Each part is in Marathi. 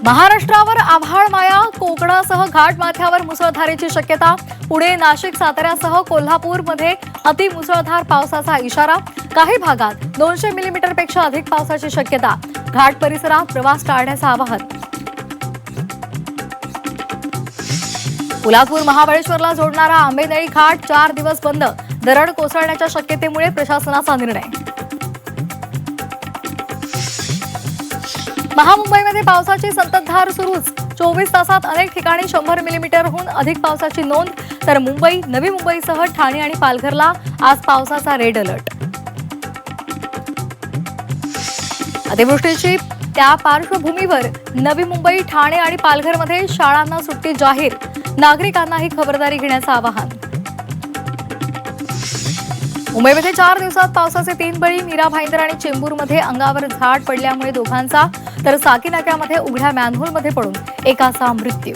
महाराष्ट्रावर आभाळ माया, कोकणासह घाटमाथ्यावर मुसळधारेची शक्यता. पुणे, नाशिक, साताऱ्यासह कोल्हापूरमध्ये अतिमुसळधार पावसाचा इशारा. काही भागात 200 मिलीमीटरपेक्षा अधिक पावसाची शक्यता. घाट परिसरात प्रवास टाळण्याचं आवाहन. कोल्हापूर महाबळेश्वरला जोडणारा आंबेनळी घाट 4 दिवस बंद. दरड कोसळण्याच्या शक्यतेमुळे प्रशासनाचा निर्णय. महामुंबईमध्ये पावसाची संततधार सुरूच. 24 तासात अनेक ठिकाणी 100 मिलीमीटरहून अधिक पावसाची नोंद. तर मुंबई, नवी मुंबईसह ठाणे आणि पालघरला आज पावसाचा रेड अलर्ट. अतिवृष्टीची त्या पार्श्वभूमीवर नवी मुंबई, ठाणे आणि पालघरमध्ये शाळांना सुट्टी जाहीर. नागरिकांनाही खबरदारी घेण्याचं आवाहन. मुंबईमध्ये 4 दिवसात पावसाचे 3 बळी. मीरा भाईंदर आणि चेंबूरमध्ये अंगावर झाड पडल्यामुळे दोघांचा, तर साकीनाक्यामध्ये उघड्या मॅनहोलमध्ये पडून एकाचा मृत्यू.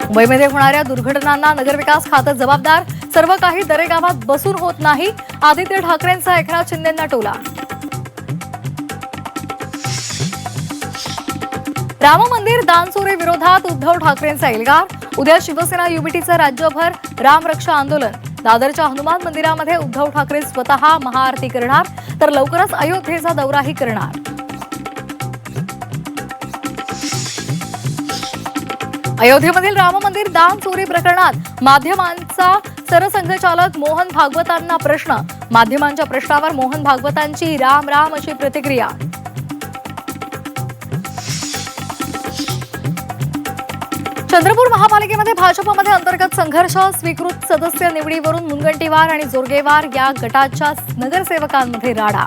मुंबईमध्ये होणाऱ्या दुर्घटनांना नगरविकास खातं जबाबदार. सर्व काही दरेगावात बसून होत नाही. आदित्य ठाकरेंचा एकनाथ शिंदेंना टोला. राम मंदिर दानचोरी विरोधात उद्धव ठाकरेंचा एल्गार. उद्या शिवसेना युबीटीचं राज्यभर रामरक्षा आंदोलन. दादरच्या हनुमान मंदिरामध्ये उद्धव ठाकरे स्वतः महाआरती करणार. तर लवकरच अयोध्येचा दौराही करणार. अयोध्येमधील राम मंदिर दान चोरी प्रकरणात माध्यमांचा सरसंघचालक मोहन भागवतांना प्रश्न. माध्यमांच्या प्रश्नावर मोहन भागवतांची राम राम अशी प्रतिक्रिया. चंद्रपूर महापालिकेमध्ये भाजपमध्ये अंतर्गत संघर्ष. स्वीकृत सदस्य निवडीवरून मुनगंटीवार आणि जोरगेवार या गटाच्या नगरसेवकांमध्ये राडा.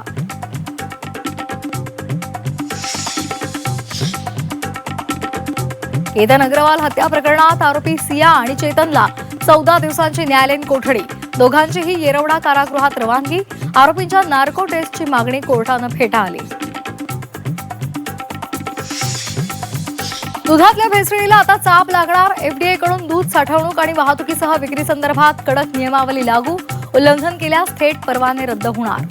केतन अग्रवाल हत्या प्रकरणात आरोपी सिया आणि चेतनला 14 दिवसांची न्यायालयीन कोठडी. दोघांचीही येरवडा कारागृहात रवानगी. आरोपींच्या नार्को टेस्टची मागणी कोर्टानं फेटाळली. दुधातल्या भेसळीला आता चाप लागणार. एफडीए कडून दूध साठवणूक आणि वाहतुकीसह विक्री संदर्भात कडक नियमावली लागू. उल्लंघन केल्यास थेट परवाने रद्द होणार.